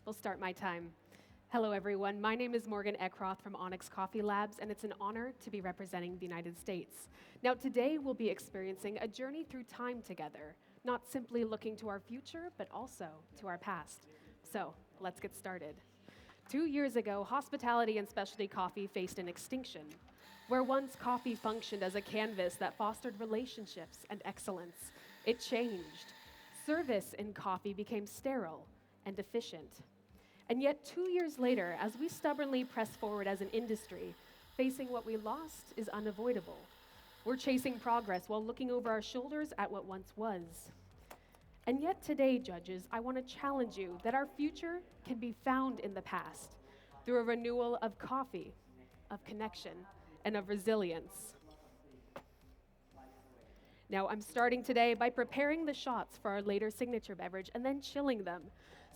We'll start my time. Hello, everyone. My name is Morgan Eckroth from Onyx Coffee Labs, and it's an honor to be representing the United States. Now, today we'll be experiencing a journey through time together, not simply looking to our future, but also to our past. So, let's get started. 2 years ago, hospitality and specialty coffee faced an extinction. Where once coffee functioned as a canvas that fostered relationships and excellence, it changed. Service in coffee became sterile and efficient. And yet, 2 years later, as we stubbornly press forward as an industry, facing what we lost is unavoidable. We're chasing progress while looking over our shoulders at what once was. And yet today, judges, I want to challenge you that our future can be found in the past through a renewal of coffee, of connection, and of resilience. Now, I'm starting today by preparing the shots for our later signature beverage and then chilling them.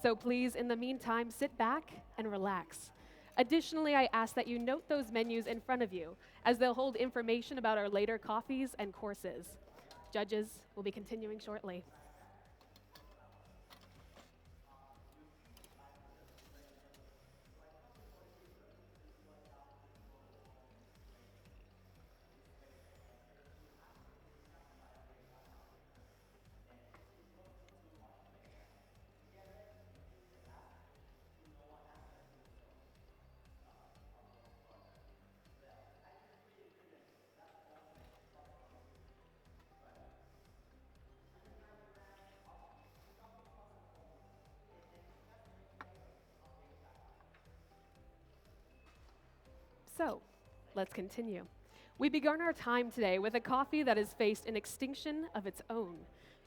So please, in the meantime, sit back and relax. Additionally, I ask that you note those menus in front of you, as they'll hold information about our later coffees and courses. Judges, will be continuing shortly. So, let's continue. We begun our time today with a coffee that has faced an extinction of its own.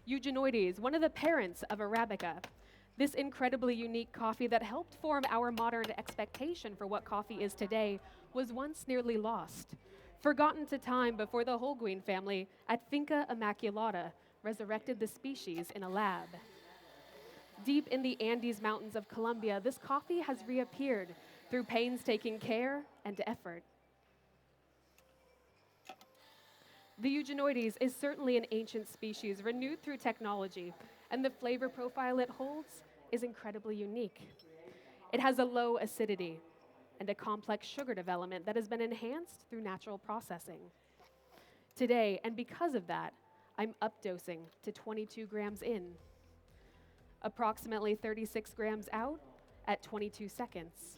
Eugenoides, one of the parents of Arabica. This incredibly unique coffee that helped form our modern expectation for what coffee is today was once nearly lost. Forgotten to time before the Holguin family at Finca Immaculata resurrected the species in a lab. Deep in the Andes Mountains of Colombia, this coffee has reappeared through painstaking care and effort. The Eugenoides is certainly an ancient species renewed through technology, and the flavor profile it holds is incredibly unique. It has a low acidity and a complex sugar development that has been enhanced through natural processing. Today, and because of that, I'm updosing to 22 grams in, approximately 36 grams out at 22 seconds.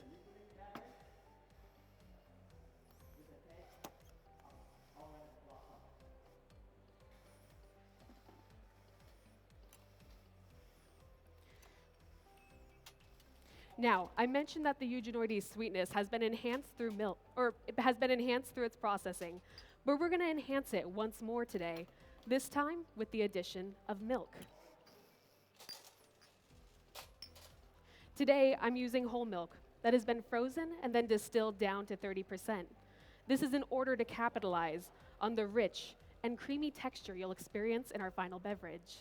Now, I mentioned that the Eugenoides sweetness has been enhanced through milk, or it has been enhanced through its processing, but we're going to enhance it once more today, this time with the addition of milk. Today, I'm using whole milk that has been frozen and then distilled down to 30%. This is in order to capitalize on the rich and creamy texture you'll experience in our final beverage.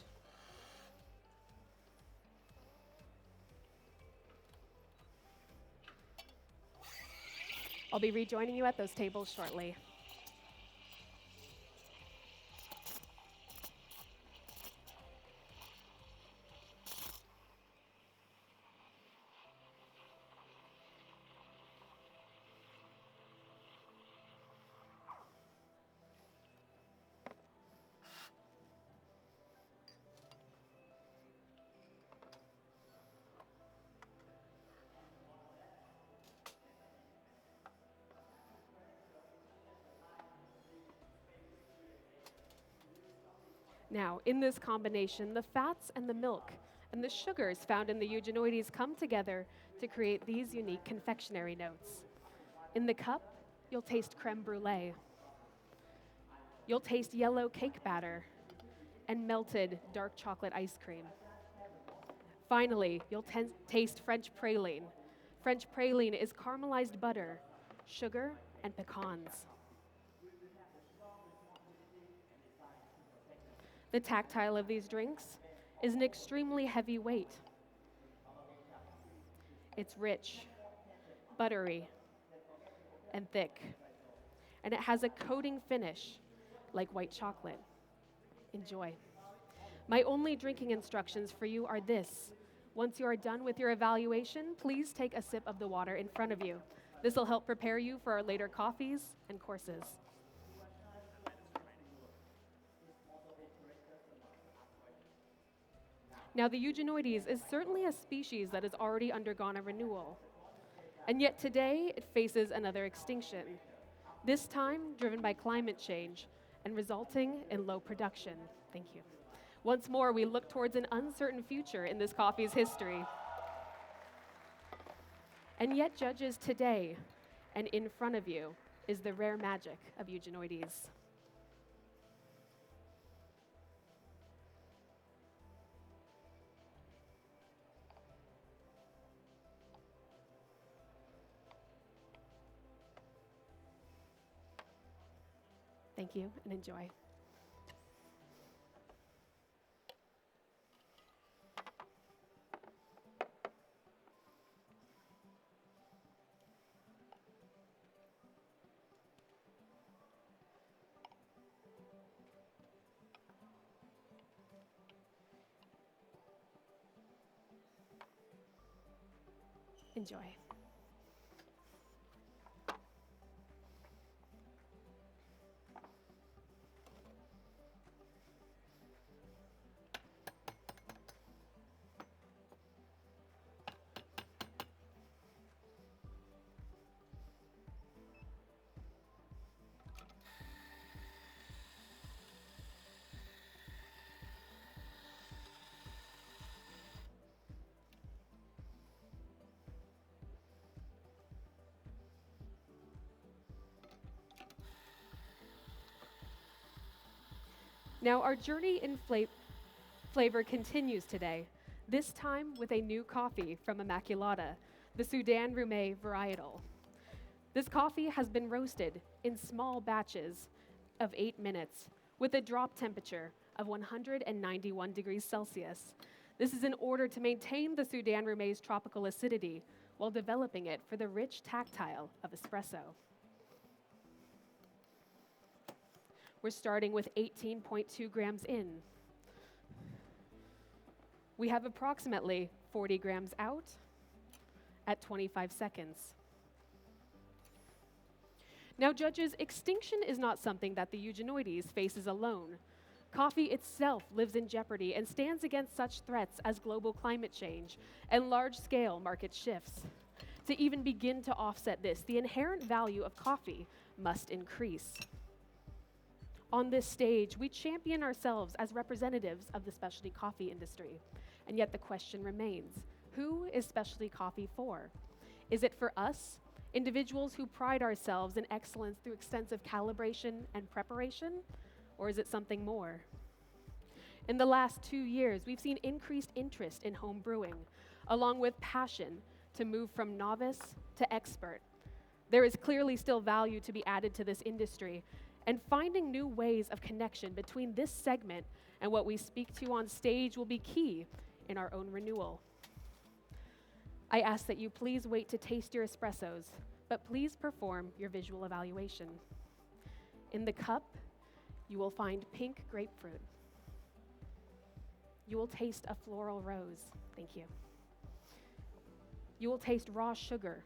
I'll be rejoining you at those tables shortly. Now, in this combination, the fats and the milk and the sugars found in the Eugenoides come together to create these unique confectionery notes. In the cup, you'll taste creme brulee. You'll taste yellow cake batter and melted dark chocolate ice cream. Finally, you'll taste French praline. French praline is caramelized butter, sugar, and pecans. The tactile of these drinks is an extremely heavy weight. It's rich, buttery, and thick, and it has a coating finish like white chocolate. Enjoy. My only drinking instructions for you are this: Once you are done with your evaluation, please take a sip of the water in front of you. This will help prepare you for our later coffees and courses. Now, the Eugenoides is certainly a species that has already undergone a renewal. And yet today, it faces another extinction, this time driven by climate change and resulting in low production. Thank you. Once more, we look towards an uncertain future in this coffee's history. And yet, judges, today and in front of you is the rare magic of Eugenoides. Thank you and enjoy. Enjoy. Now, our journey in flavor continues today, this time with a new coffee from Immaculata, the Sudan Roume varietal. This coffee has been roasted in small batches of 8 minutes with a drop temperature of 191 degrees Celsius. This is in order to maintain the Sudan Roume's tropical acidity while developing it for the rich tactile of espresso. We're starting with 18.2 grams in. We have approximately 40 grams out at 25 seconds. Now, judges, extinction is not something that the Eugenoides faces alone. Coffee itself lives in jeopardy and stands against such threats as global climate change and large-scale market shifts. To even begin to offset this, the inherent value of coffee must increase. On this stage, we champion ourselves as representatives of the specialty coffee industry. And yet the question remains, who is specialty coffee for? Is it for us, individuals who pride ourselves in excellence through extensive calibration and preparation? Or is it something more? In the last 2 years, we've seen increased interest in home brewing, along with passion to move from novice to expert. There is clearly still value to be added to this industry, and finding new ways of connection between this segment and what we speak to on stage will be key in our own renewal. I ask that you please wait to taste your espressos, but please perform your visual evaluation. In the cup, you will find pink grapefruit. You will taste a floral rose. Thank you. You will taste raw sugar,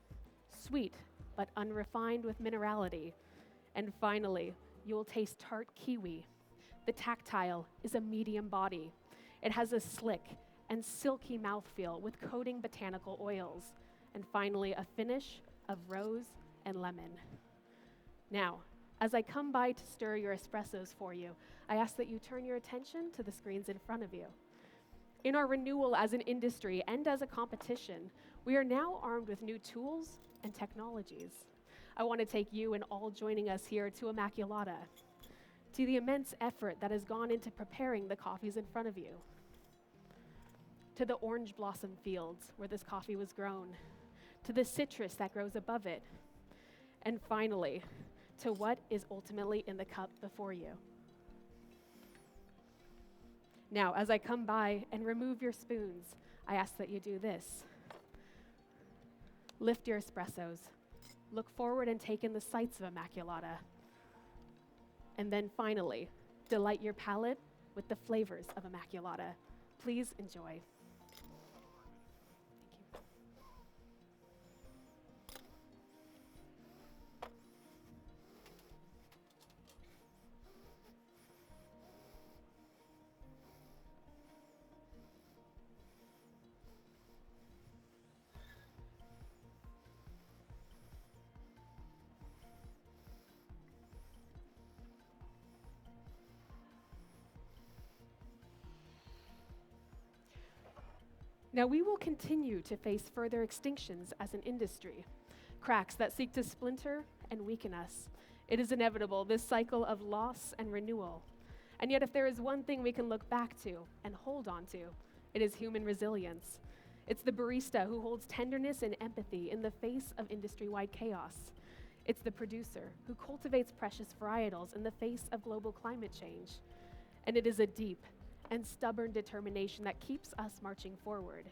sweet but unrefined with minerality. And finally, you will taste tart kiwi. The tactile is a medium body. It has a slick and silky mouthfeel with coating botanical oils. And finally, a finish of rose and lemon. Now, as I come by to stir your espressos for you, I ask that you turn your attention to the screens in front of you. In our renewal as an industry and as a competition, we are now armed with new tools and technologies. I want to take you and all joining us here to Immaculata, to the immense effort that has gone into preparing the coffees in front of you, to the orange blossom fields where this coffee was grown, to the citrus that grows above it, and finally, to what is ultimately in the cup before you. Now, as I come by and remove your spoons, I ask that you do this. Lift your espressos. Look forward and take in the sights of Immaculata. And then finally, delight your palate with the flavors of Immaculata. Please enjoy. Now, we will continue to face further extinctions as an industry, cracks that seek to splinter and weaken us. It is inevitable, this cycle of loss and renewal. And yet, if there is one thing we can look back to and hold on to, it is human resilience. It's the barista who holds tenderness and empathy in the face of industry-wide chaos. It's the producer who cultivates precious varietals in the face of global climate change. And it is a deep and stubborn determination that keeps us marching forward.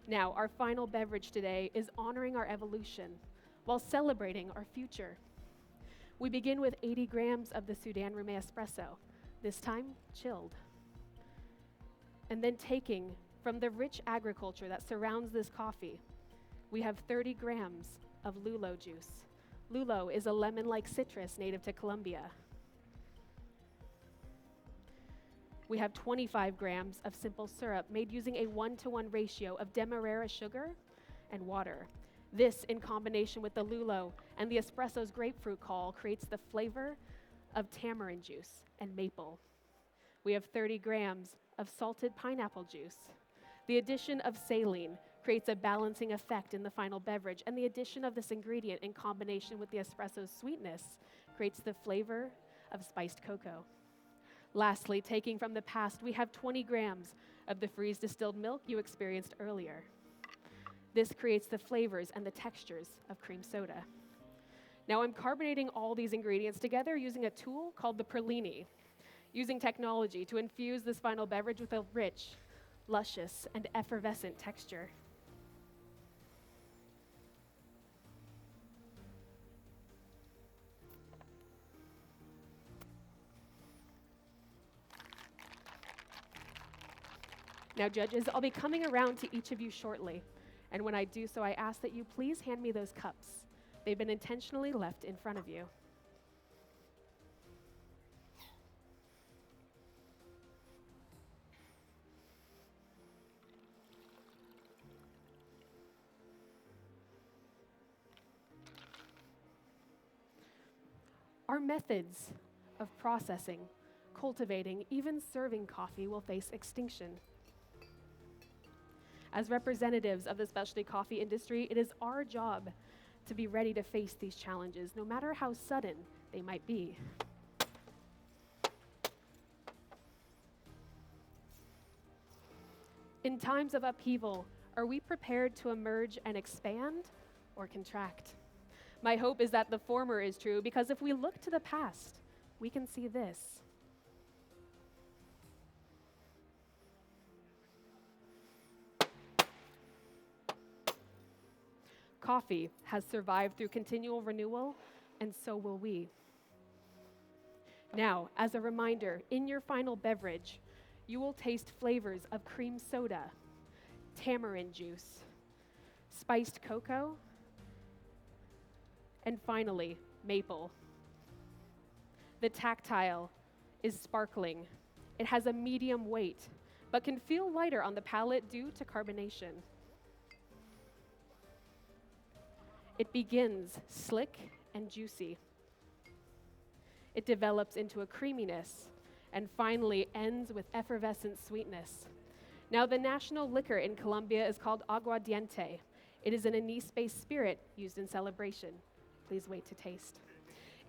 Now, our final beverage today is honoring our evolution while celebrating our future. We begin with 80 grams of the Sudan Rumé Espresso, this time chilled. And then taking from the rich agriculture that surrounds this coffee, we have 30 grams of lulo juice. Lulo is a lemon-like citrus native to Colombia. We have 25 grams of simple syrup made using a 1-to-1 ratio of demerara sugar and water. This, in combination with the lulo and the espresso's grapefruit call, creates the flavor of tamarind juice and maple. We have 30 grams of salted pineapple juice. The addition of saline creates a balancing effect in the final beverage, and the addition of this ingredient in combination with the espresso's sweetness creates the flavor of spiced cocoa. Lastly, taking from the past, we have 20 grams of the freeze distilled milk you experienced earlier. This creates the flavors and the textures of cream soda. Now I'm carbonating all these ingredients together using a tool called the Perlini, using technology to infuse this final beverage with a rich, luscious, and effervescent texture. Now, judges, I'll be coming around to each of you shortly, and when I do so, I ask that you please hand me those cups. They've been intentionally left in front of you. Our methods of processing, cultivating, even serving coffee will face extinction. As representatives of the specialty coffee industry, it is our job to be ready to face these challenges, no matter how sudden they might be. In times of upheaval, are we prepared to emerge and expand or contract? My hope is that the former is true, because if we look to the past, we can see this. Coffee has survived through continual renewal, and so will we. Now, as a reminder, in your final beverage, you will taste flavors of cream soda, tamarind juice, spiced cocoa, and finally, maple. The tactile is sparkling. It has a medium weight, but can feel lighter on the palate due to carbonation. It begins slick and juicy. It develops into a creaminess and finally ends with effervescent sweetness. Now, the national liquor in Colombia is called aguardiente. It is an anise-based spirit used in celebration. Please wait to taste.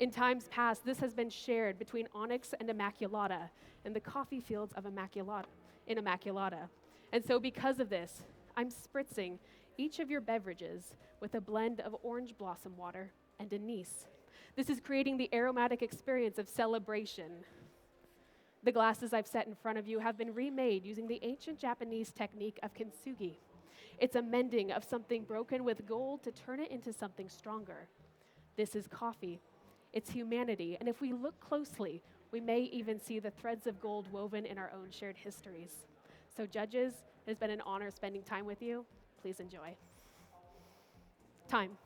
In times past, this has been shared between Onyx and Immaculata in the coffee fields of Immaculata. And so because of this, I'm spritzing each of your beverages with a blend of orange blossom water and anise. This is creating the aromatic experience of celebration. The glasses I've set in front of you have been remade using the ancient Japanese technique of kintsugi. It's a mending of something broken with gold to turn it into something stronger. This is coffee. It's humanity, and if we look closely, we may even see the threads of gold woven in our own shared histories. So judges, it has been an honor spending time with you. Please enjoy. Time.